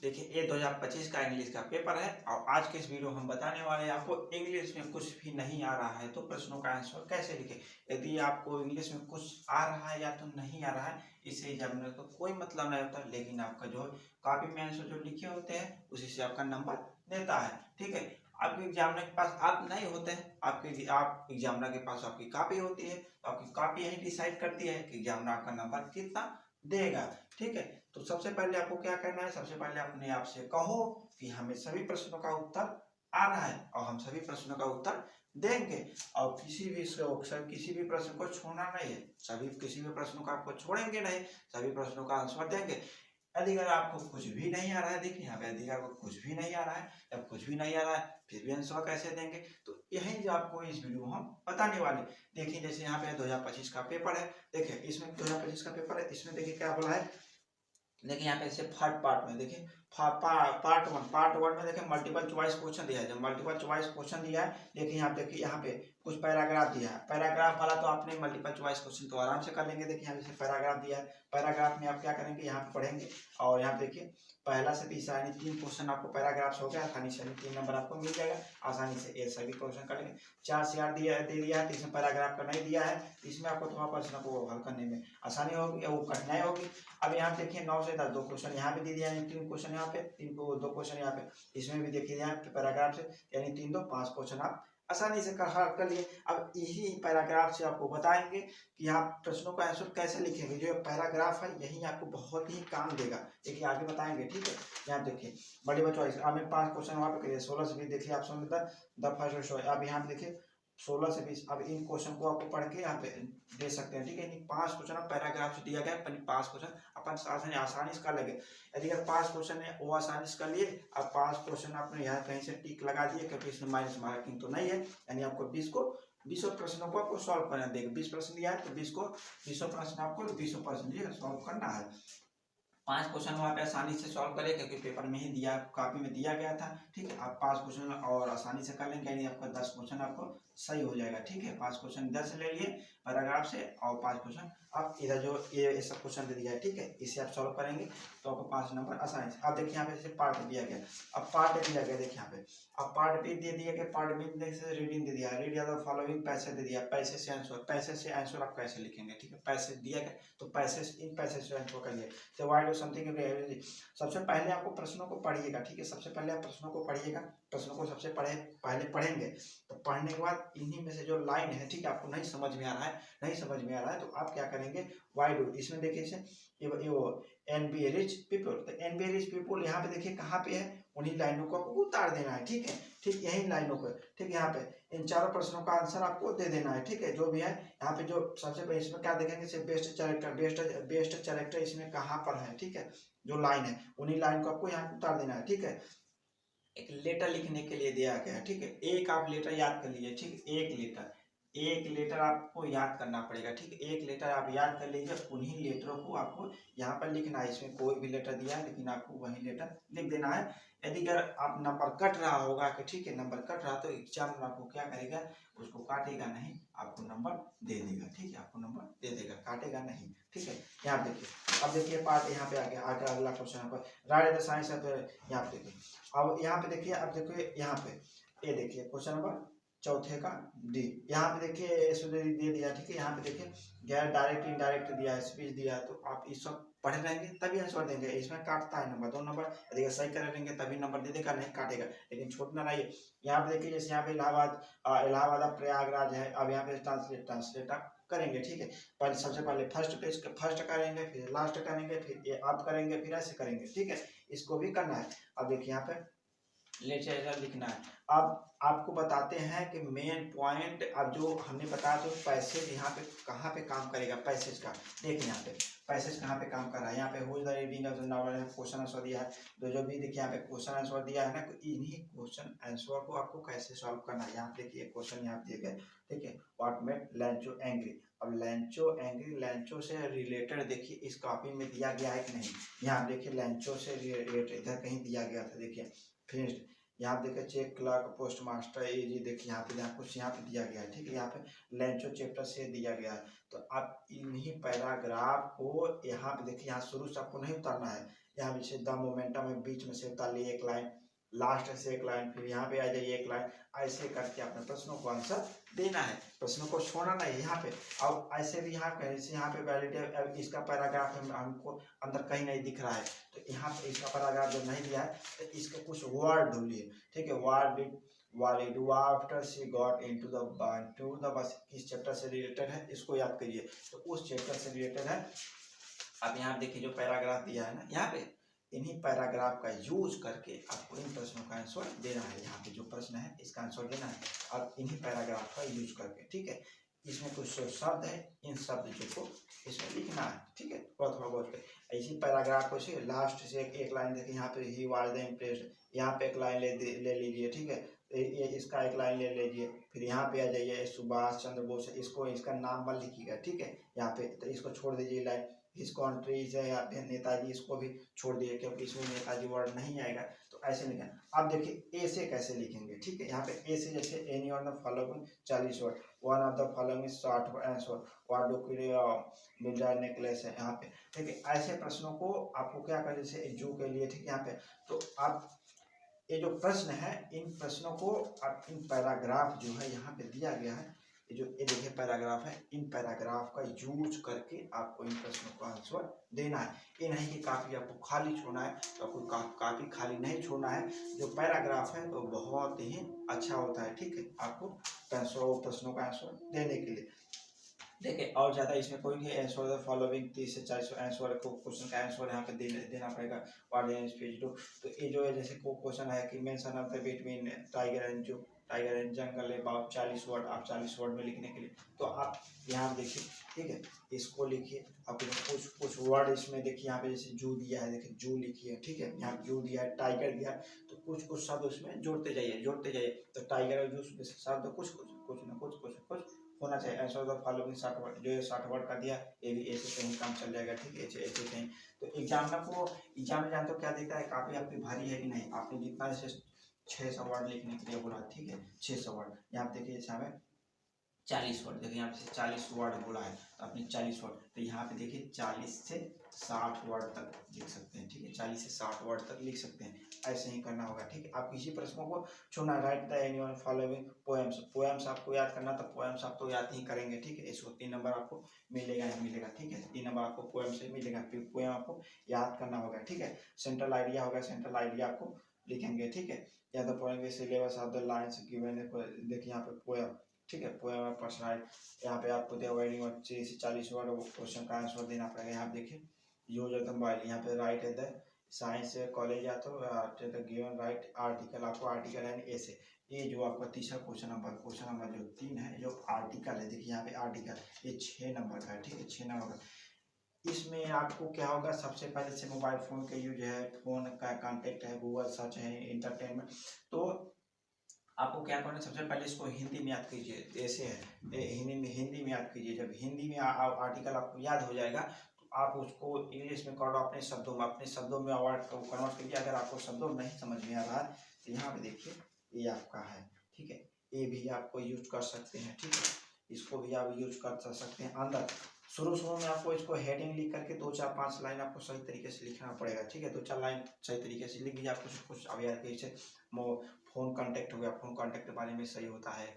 देखिए ये 2025 का इंग्लिश का पेपर है और आज के इस वीडियो हम बताने वाले हैं आपको इंग्लिश में कुछ भी नहीं आ रहा है तो प्रश्नों का आंसर कैसे लिखें। यदि आपको इंग्लिश में कुछ आ रहा है या तो नहीं आ रहा है, इससे एग्जामिनर को कोई मतलब नहीं होता, लेकिन आपका जो कॉपी में आंसर जो लिखे होते हैं उसी से आपका नंबर देता है। ठीक है, आपके एग्जामिनर के पास आप नहीं होते हैं, आप एग्जामिनर के पास आपकी कॉपी होती है, तो आपकी कॉपी यही डिसाइड करती है कि एग्जामिनर आपका नंबर कितना देगा। ठीक है, तो सबसे पहले आपको क्या करना है, सबसे पहले अपने आप से कहो कि हमें सभी प्रश्नों का उत्तर आ रहा है और हम सभी प्रश्नों का उत्तर देंगे और किसी भी प्रश्न को छोड़ना नहीं है, किसी भी प्रश्नों का आपको छोड़ेंगे नहीं, सभी प्रश्नों का आंसर देंगे। यदि अगर आपको कुछ भी नहीं आ रहा है, देखिए यहाँ पे यदि आपको कुछ भी नहीं आ रहा है, जब कुछ भी नहीं आ रहा है फिर भी आंसर कैसे देंगे, तो यही जो आपको इस वीडियो में हम बताने वाले। देखिए जैसे यहाँ पे 2025 का पेपर है, देखिए इसमें 2025 का पेपर है, इसमें देखिए क्या बोला है। देखिए यहाँ पे जैसे थर्ड पार्ट में देखिए पार्ट वन में देखिए मल्टीपल चॉइस क्वेश्चन दिया है। जब मल्टीपल चॉइस क्वेश्चन दिया है, देखिए यहाँ पे कुछ पैराग्राफ दिया है। पैराग्राफ वाला तो आपने मल्टीपल चॉइस क्वेश्चन तो आराम से कर लेंगे। देखिए यहाँ जैसे पैराग्राफ दिया है, पैराग्राफ में आप क्या करेंगे, यहाँ पे पढ़ेंगे और यहाँ पे देखिए पहला से तीसरा यानी 3 क्वेश्चन आपको पैराग्राफ हो गया, आसानी से 3 नंबर आपको मिल जाएगा, आसानी से ये सभी क्वेश्चन करेंगे। 4 से 8 दे दिया है, तो इसमें पैराग्राफ का नहीं दिया है, तो इसमें आपको थोड़ा प्रश्न को हल करने में आसानी होगी या वो कठिनाई होगी। अब यहाँ देखिए 9 से 10 2 क्वेश्चन यहाँ पे दे दिया है, 3 क्वेश्चन यहाँ पे, 3 को 2 क्वेश्चन यहाँ पे, इसमें भी देखिए यहाँ पे पैराग्राफ से यानी 3 2 5 क्वेश्चन आप आसानी से कर लिए। अब यही पैराग्राफ से आपको बताएंगे कि आप प्रश्नों का आंसर कैसे लिखेंगे। जो पैराग्राफ है यही आपको बहुत ही काम देगा, देखिए आगे बताएंगे। ठीक है, यहाँ देखिए बड़ी बच्चों हमें 5 क्वेश्चन वहाँ पे करिए, 16 से 20 देखिए ऑप्शन द फर्स्ट। अब यहाँ पे देखिए 16 से 20, अब इन क्वेश्चन को आपको पढ़ के यहाँ पे दे सकते हैं। ठीक है, 5 क्वेश्चन पैराग्राफ से दिया गया है, 5 क्वेश्चन अपन आसानी से कर लेंगे। यदि अगर 5 क्वेश्चन है वो आसानी से कर लिए, अब 5 क्वेश्चन आपने यहाँ कहीं से टिक लगा दिए क्योंकि इसमें माइनस मार्किंग तो नहीं है, यानी आपको 20 प्रश्नों को आपको सॉल्व करना है। देखिए 20 प्रश्न दिया है तो 20 प्रश्न आपको 20 प्रश्न सॉल्व करना है। 5 क्वेश्चन वहाँ पे आसानी से सॉल्व करें क्योंकि पेपर में ही दिया, कॉपी में दिया गया था। ठीक है, आप 5 क्वेश्चन और आसानी से कर लेंगे, यानी आपका 10 क्वेश्चन आपको सही हो जाएगा। ठीक है, 5 क्वेश्चन इधर से ले लिए पैराग्राफ से और 5 क्वेश्चन आप इधर जो ये सब क्वेश्चन दे दिया है। ठीक है, इसे आप सॉल्व करेंगे तो आपको 5 नंबर आसानी से। अब देखिए यहाँ पे जैसे पार्ट दिया गया, अब पार्ट दिया गया, देखिए यहाँ पे अब पार्ट बी दे दिया गया, पार्ट बी जैसे रीडिंग दे दिया, रीड या फॉलोइंग पैसे दे दिया, पैसे से आंसर आप कैसे लिखेंगे। ठीक है, पैसे दिया गया तो इन पैसे से आंसर करिए। तो वाई डू समथिंग, सबसे पहले आपको प्रश्नों को पढ़िएगा। ठीक है, सबसे पहले आप प्रश्नों को पढ़िएगा, प्रश्नों को सबसे पहले पढ़ेंगे, तो पढ़ने के बाद इन्हीं में से जो लाइन है, ठीक है, आपको नहीं समझ में आ रहा है तो आप क्या करेंगे, वाई डू, इसमें देखिए एन बी रिच पीपल, तो एन बी रिच पीपल यहाँ पे देखिए कहाँ पे है, उन्हीं लाइनों को आपको उतार देना है। ठीक है, ठीक यही लाइनों को, ठीक यहाँ पे इन चारों प्रश्नों का आंसर आपको दे देना है। ठीक है, जो भी है यहाँ पे जो सबसे पहले इसमें क्या देखेंगे, बेस्ट कैरेक्टर इसमें कहाँ पर है। ठीक है, जो लाइन है उन्हीं लाइन को आपको यहाँ उतार देना है। ठीक है, एक लेटर लिखने के लिए दिया गया है। ठीक है, एक आप लेटर याद कर लीजिए। ठीक, एक लेटर आपको याद करना पड़ेगा। ठीक, एक लेटर आप याद कर लीजिए, उन्हीं लेटरों को आपको यहाँ पर लिखना है। इसमें कोई भी लेटर दिया है लेकिन आपको वही लेटर लिख देना है। यदि अगर आप नंबर कट रहा होगा कि ठीक है नंबर कट रहा, तो एग्जाम में आपको क्या करेगा, उसको काटेगा नहीं, आपको नंबर दे देगा। ठीक है, आपको नंबर दे देगा, काटेगा नहीं। ठीक है, यहाँ देखिए अब देखिए पार्ट यहाँ पे आगे अगला क्वेश्चन पर राइट द साइंस ऑफ, यहाँ पे देखिए अब यहाँ पे देखिए, अब देखिए यहाँ पे ये देखिए क्वेश्चन नंबर चौथे का डी, यहाँ पे देखिए दे दिया। ठीक है, यहाँ पे देखिए गैर डायरेक्ट इनडायरेक्ट दिया है, स्पीच दिया है, तो आप इस सब पढ़े रहेंगे तभी आंसर देंगे। इसमें काटता है नंबर 2 नंबर, यदि सही कर रहेंगे तभी नंबर दे देगा, नहीं काटेगा, लेकिन छोड़ना नहीं। यहाँ पे देखिए जैसे यहाँ पे इलाहाबाद प्रयागराज है, अब यहाँ पे ट्रांसलेट आप करेंगे। ठीक है, पहले सबसे पहले फर्स्ट करेंगे, फिर लास्ट करेंगे, फिर ये आप करेंगे, फिर ऐसे करेंगे। ठीक है, इसको भी करना है। अब देखिए यहाँ पे लेटर लिखना है। अब आपको बताते हैं कि मेन पॉइंट, अब जो हमने बताया तो पैसेज यहाँ पे कहाँ पे काम करेगा, पैसेज का देखिए यहाँ पे पैसेज कहाँ पे काम कर रहा है। यहाँ पे who is the reading of the novel है, क्वेश्चन आंसर दिया है, जो भी देखिए यहाँ पे क्वेश्चन आंसर दिया है ना, तो इन्हीं क्वेश्चन आंसर को आपको कैसे सॉल्व करना है। यहाँ देखिए क्वेश्चन यहाँ दिए गए। ठीक है, व्हाट मेड लैंचो एंग्री, अब लैंचो से रिलेटेड देखिए इस कॉपी में दिया गया है कि नहीं। यहाँ देखिए लैंचो से रिलेटेड इधर कहीं दिया गया था, देखिए फिर यहाँ देखिए चेक क्लर्क पोस्ट मास्टर एजी, देखिए यहाँ पे कुछ यहाँ पे दिया गया है। ठीक है, यहाँ पे लैंचो चैप्टर से दिया गया है, तो आप इन्हीं पैराग्राफ को यहाँ पे देखिए, यहाँ शुरू से आपको नहीं उतारना है, यहाँ पे द मोमेंटम है, बीच में से उतार लिए एक लाइन, लास्ट से एक लाइन, फिर यहाँ पे आ जाइए एक लाइन, ऐसे करके अपने प्रश्नों को आंसर देना है, प्रश्नों को छोड़ना नहीं यहाँ पे। अब ऐसे भी यहाँ पे वैलिड इसका पैराग्राफ हमको अंदर कहीं नहीं दिख रहा है, तो यहाँ पे इसका पैराग्राफ जब नहीं दिया है तो इसके कुछ वर्ड ढूंढिए, ठीक है। वर्ड डिड वाली do after she got into the bus किस चैप्टर से रिलेटेड है इसको याद करिए, तो उस चैप्टर से रिलेटेड है। अब यहाँ देखिए जो पैराग्राफ दिया है ना, यहाँ पे इन्हीं पैराग्राफ का यूज करके आपको इन प्रश्नों का आंसर देना है। यहाँ पे जो प्रश्न है इसका आंसर देना है और इन्हीं पैराग्राफ का यूज करके, ठीक है। इसमें कुछ शब्द है, इन शब्द को इसमें लिखना है, ठीक है, थोड़ा बहुत इसी पैराग्राफ को से लास्ट से एक लाइन देखिए, यहाँ पे ही वाज द इम्प्रेस्ड, यहाँ पे एक लाइन ले लीजिए, ठीक है। ये इसका एक लाइन ले लीजिए, फिर यहाँ पे आ जाइए सुभाष चंद्र बोस, इसको इसका नाम मत लिखिएगा, ठीक है। यहाँ पे तो इसको छोड़ दीजिए लाइन, इस कंट्रीज है यहाँ पे नेताजी, इसको भी छोड़ दिए क्योंकि इसमें नेताजी वर्ड नहीं आएगा, तो ऐसे लिखना। आप देखिए ए से कैसे लिखेंगे, ठीक है। यहाँ पे ए से जैसे any of the following 40 word, one of the following 60 answer, what do Miller necklace है यहाँ पे, ठीक है। ऐसे प्रश्नों को आपको क्या करें, जैसे जू के लिए, ठीक है, यहाँ पे तो आप ये जो प्रश्न है इन प्रश्नों को आप इन पैराग्राफ जो है यहाँ पे दिया गया है, ये देखिए पैराग्राफ है, इन पैराग्राफ का यूज करके आपको इन प्रश्नों का आंसर देना है। ये नहीं कि काफी आपको खाली छोड़ना है, तो आपको काफी खाली नहीं छोड़ना है। जो पैराग्राफ है वो बहुत ही अच्छा होता है, ठीक है, आपको प्रश्नों का आंसर देने के लिए। देखिए और ज़्यादा इसमें कोई नहीं आंसर फॉलोइंग 30 से 40 आंसर को क्वेश्चन का आंसर यहाँ पे देना पड़ेगा। व्हाट इज पेज 2, तो ये जो है जैसे को क्वेश्चन है कि mention of the between tiger and jungle about 40 word, आप 40 वर्ड में लिखने के लिए, तो आप यहाँ देखिए, ठीक है, इसको लिखिए। आपको कुछ वर्ड इसमें देखिए, यहाँ पे जैसे जू दिया है, देखिए जू लिखिए, ठीक है, यहाँ पे जू दिया है, टाइगर दिया है, तो कुछ शब्द उसमें जोड़ते जाइए, तो टाइगर और जू शब्द कुछ होना चाहिए। आंसर द फॉलोइंग 60 वर्ड, जो 60 वर्ड का दिया ये भी ऐसे कहीं काम चल जाएगा, ठीक है, ऐसे कहीं। तो एग्जाम में जानते हो क्या देता है, काफी आपकी भारी है कि नहीं, आपने जितना जैसे 600 वर्ड लिखने के लिए बोला, ठीक है, 600 वर्ड, यहाँ देखिए जैसे हमें 40 वर्ड, देखिए यहाँ पे 40 वर्ड बोला है, तो आपने 40 वर्ड, तो यहाँ पे देखिए 40 से 60 वर्ड तक लिख सकते हैं, ठीक है, 40 से 60 वर्ड तक लिख सकते हैं, ऐसे ही करना होगा, ठीक है। आप किसी प्रश्नों को चुना, right the anyone following poems आपको याद करना, तो पोएम्स आप तो याद ही करेंगे, ठीक है। इसको 3 नंबर आपको मिलेगा, ठीक है, 3 नंबर आपको पोएम से मिलेगा, फिर पोएम आपको याद करना होगा, ठीक है। सेंट्रल आइडिया होगा, सेंट्रल आइडिया आपको लिखेंगे, ठीक है। या the poem syllabus of the lines given, देखिए यहाँ पे पोएम, ठीक है, पोएम पर्सनल, यहाँ पे आपको दिया 30 से 40 वर्ड क्वेश्चन का आंसर देना पड़ेगा। यहाँ पे देखिए यूज ऑफ द मोबाइल, यहाँ पे राइट है द साइंस कॉलेज या तो गिवन राइट आर्टिकल, आपको आर्टिकल है ऐसे, ये जो आपका तीसरा क्वेश्चन नंबर जो 3 है, जो आर्टिकल है, देखिए यहाँ पे आर्टिकल, ये 6 नंबर का है, ठीक है, 6 नंबर का। इसमें आपको क्या होगा, सबसे पहले से मोबाइल फोन का यूज है, फोन का कॉन्टेक्ट है, गूगल सर्च है, इंटरटेनमेंट, तो आपको क्या करना है, सबसे पहले इसको हिंदी में याद कीजिए, ऐसे है हिंदी में याद कीजिए। जब हिंदी में आर्टिकल आपको याद हो जाएगा तो आप उसको इंग्लिश में करो, अपने शब्दों में वर्ड को कन्वर्ट कीजिए। अगर आपको शब्दों में नहीं समझ में आ रहा है तो यहाँ पे देखिए ये आपका है, ठीक है, ये भी आपको यूज कर सकते हैं, ठीक है, इसको भी आप यूज कर सकते हैं। अंदर शुरू में आपको इसको हेडिंग लिख करके 2-4-5 लाइन आपको सही तरीके से लिखना पड़ेगा, ठीक है, 2-4 लाइन सही तरीके से लिख दीजिए। आप कुछ अब यार कैसे फोन कांटेक्ट हो गया, फोन कांटेक्ट के बारे में सही होता है,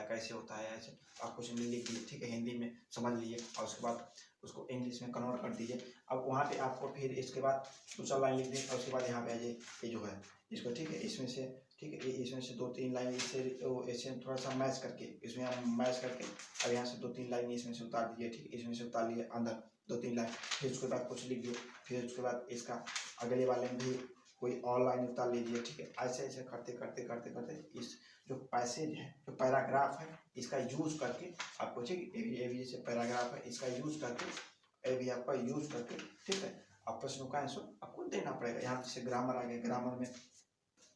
कैसे होता है, ऐसे आप कुछ नहीं लिख दीजिए, ठीक है, हिंदी में समझ लीजिए और उसके बाद उसको इंग्लिश में कन्वर्ट कर दीजिए। अब वहाँ पे आपको फिर इसके बाद 2-4 लाइन लिख दीजिए और उसके बाद यहाँ पे आ जाइए, ये जो है इसको, ठीक है, इसमें से, ठीक है, इसमें से 2-3 लाइन इससे थोड़ा सा मैच करके, इसमें आप मैच करके अब यहाँ से 2-3 लाइन इसमें से उतार दीजिए, ठीक है, इसमें से उतार लिए अंदर 2-3 लाइन, फिर उसके बाद कुछ लिख दिए, फिर उसके बाद इसका अगले वाले में भी कोई और लाइन उतार लीजिए, ठीक है। ऐसे करते करते इस जो पैसेज है, जो पैराग्राफ है, इसका यूज करके आपको, ठीक है, ये भी जैसे पैराग्राफ है, इसका यूज करके, ये भी आपका यूज करके, ठीक है, आप प्रश्नों का आंसर आपको देना पड़ेगा। यहाँ से ग्रामर आ गया, ग्रामर में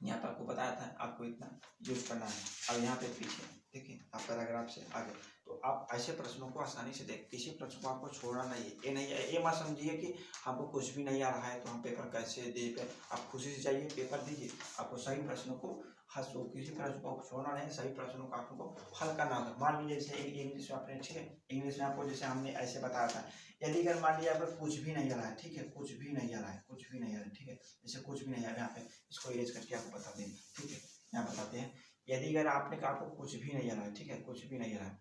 यहाँ पर आपको बताया था आपको इतना यूज करना है। अब यहाँ पे पीछे देखिए आप पैराग्राफ से आगे, तो आप ऐसे प्रश्नों को आसानी से देख, किसी प्रश्न को आपको छोड़ना नहीं है। ये नहीं है, ये मत समझिए कि हमको कुछ भी नहीं आ रहा है तो हम पेपर कैसे दे पे। आप खुशी से जाइए, पेपर दीजिए। आपको सही प्रश्नों को हंसो, किसी प्रश्न को छोड़ना नहीं, सही प्रश्नों को आपको हल करना होगा। मान लीजिए जैसे इंग्लिश में आपने, ठीक है, इंग्लिश में आपको जैसे हमने ऐसे बताया था, यदि अगर मान लीजिए आपको कुछ भी नहीं आ रहा है, ठीक है, कुछ भी नहीं आ रहा है, कुछ भी नहीं आ रहा है, ठीक है, जैसे कुछ भी नहीं आ रहा है, यहाँ पे इसको इरेज करके आपको बता दें, ठीक है, यहाँ बताते हैं। यदि अगर आपने कहा आपको कुछ भी नहीं आ रहा है, ठीक है, कुछ भी नहीं आ रहा है,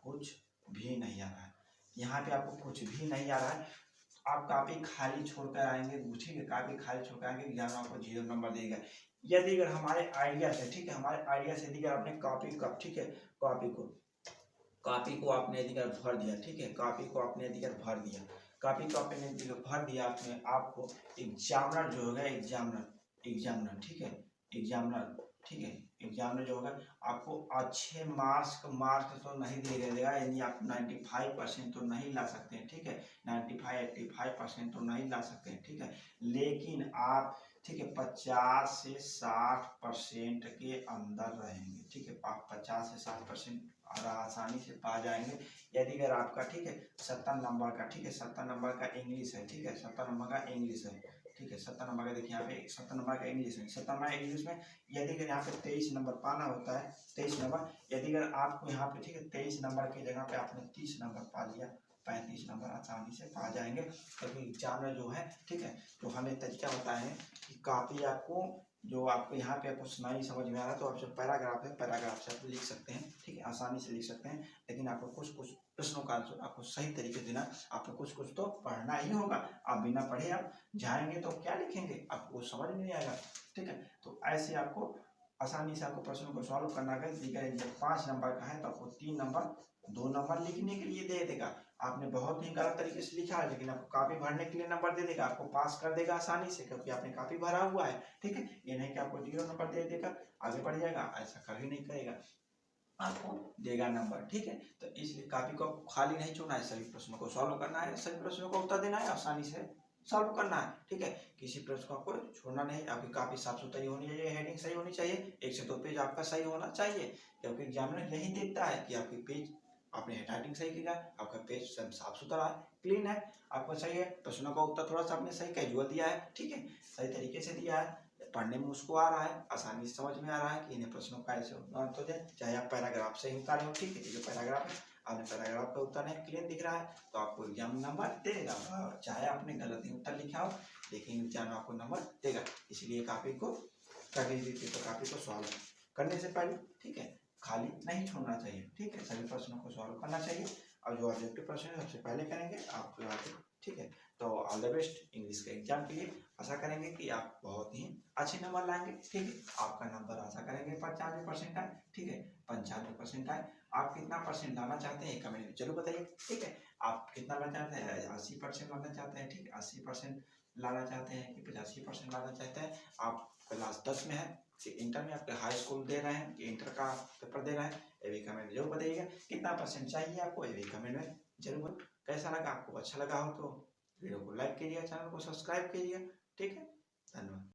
कुछ भी नहीं आ रहा है, यहाँ पे आपको कुछ भी नहीं आ रहा है, आप काफी खाली छोड़कर आएंगे, ठीक है, काफी खाली छोड़कर आएंगे, एग्जाम में आपको 0 नंबर देगा। यदि अगर हमारे आइडिया से, ठीक है, हमारे आइडिया से यदि आपने कॉपी का, ठीक है, कॉपी को आपने यदि भर दिया, ठीक है, कॉपी को आपने यदि भर दिया, कॉपी को आपने यदि भर दिया, आपने आपको एग्जामिनर जो होगा, एग्जामिनर, ठीक है, एग्जामिनर, ठीक है, एग्जामिनर जो होगा आपको अच्छे मार्क्स तो नहीं देगा, यानी आप 95% तो नहीं ला सकते हैं, ठीक है, 95-85% तो नहीं ला सकते हैं, ठीक है, लेकिन आप, ठीक है, 50 से 60% के अंदर रहेंगे, ठीक है, आप 50 से 60% आसानी से पा जाएंगे। यदि अगर आपका, ठीक है, 70 नंबर का, ठीक है, 70 नंबर का इंग्लिश है, ठीक है, 70 नंबर का इंग्लिश है, ठीक है, 70 नंबर का, देखिए यहाँ पे 70 नंबर का इंग्लिश है, 70 नंबर इंग्लिश में यदि अगर यहाँ पे 23 नंबर पाना होता है, 23 नंबर, यदि अगर आपको यहाँ पे, ठीक है, 23 नंबर की जगह पे आपने 30 नंबर पा लिया, 35 नंबर आसानी से पा जाएंगे। क्योंकि एग्जामिनर जो है, ठीक है, तो हमें तरीका बताए हैं कि काफ़ी आपको, जो आपको यहाँ पे कुछ नहीं समझ में आ रहा है तो आप जो पैराग्राफ है, पैराग्राफ से आप लिख सकते हैं, ठीक है, आसानी से लिख सकते हैं। लेकिन आपको कुछ कुछ प्रश्नों का आंसर आपको सही तरीके से देना, आपको कुछ कुछ तो पढ़ना ही होगा। आप बिना पढ़े आप जाएंगे तो क्या लिखेंगे, आपको समझ में नहीं आएगा, ठीक है। तो ऐसे आपको आसानी से आपको प्रश्नों को सॉल्व करना है। जब 5 नंबर का है तो आपको 3 नंबर 2 नंबर लिखने के लिए दे देगा। आपने बहुत ही गलत तरीके से लिखा है, लेकिन आपको काफी भरने के लिए नंबर दे देगा, आपको पास कर देगा आसानी से, क्योंकि आपने काफी भरा हुआ है, ठीक है। ये नहीं कि आपको 0 नंबर दे देगा, आगे बढ़ जाएगा, ऐसा कभी नहीं करेगा, आपको देगा नंबर, ठीक है। तो इसलिए कॉपी को खाली नहीं छोड़ना है, सभी प्रश्नों को सॉल्व करना है, सभी प्रश्नों को उत्तर देना है, आसानी से सॉल्व करना है, ठीक है। किसी प्रश्न को आपको छोड़ना नहीं। आपकी काफी साफ सुथरी होनी चाहिए, हेडिंग सही होनी चाहिए, 1 से 2 पेज आपका सही होना चाहिए, क्योंकि एग्जामिनर यही देखता है कि आपकी पेज, आपने हैंडराइटिंग सही किया, आपका पेज सब साफ सुथरा है, क्लीन है, आपको सही है, प्रश्नों का उत्तर थोड़ा सा आपने सही कैजुअल दिया है, ठीक है, सही तरीके से दिया है, पढ़ने में उसको आ रहा है, आसानी से समझ में आ रहा है कि इन्हें प्रश्नों का ऐसे तो जाए, चाहे आप पैराग्राफ से ही उतारे हो, ठीक है, जो पैराग्राफ है आपने पैराग्राफ का उत्तर नहीं क्लियर दिख रहा है तो आपको एग्जाम नंबर देगा, चाहे आपने गलत ही उत्तर लिखा हो, लेकिन एग्जाम आपको नंबर देगा। इसलिए कॉपी को कर लीजिए, तो कॉपी को सॉल्व करने से पहले, ठीक है, खाली नहीं छोड़ना चाहिए, ठीक है, सभी प्रश्नों को सॉल्व करना चाहिए। और जो ऑब्जेक्टिव प्रश्न है सबसे पहले करेंगे आप, ठीक है। तो ऑल द बेस्ट इंग्लिश के एग्जाम के लिए। आशा करेंगे कि आप बहुत ही अच्छे नंबर लाएंगे, ठीक है। आपका नंबर आशा करेंगे 95% आए, ठीक है, 95% आए। आप कितना परसेंट लाना चाहते हैं कमेंट में जरूर बताइए, ठीक है। आप कितना लाना चाहते हैं, 80% लाना चाहते हैं, ठीक है, 80% लाना चाहते हैं कि 85% लाना चाहते हैं। आप क्लास 10 में है कि इंटर में, आपके हाई स्कूल दे रहे हैं कि इंटर का पेपर दे रहे हैं, ये भी कमेंट जरूर बताइएगा। कितना परसेंट चाहिए आपको, ये भी कमेंट में जरूर। कैसा लगा, आपको अच्छा लगा हो तो वीडियो को लाइक कीजिए, चैनल को सब्सक्राइब कीजिए, ठीक है। धन्यवाद।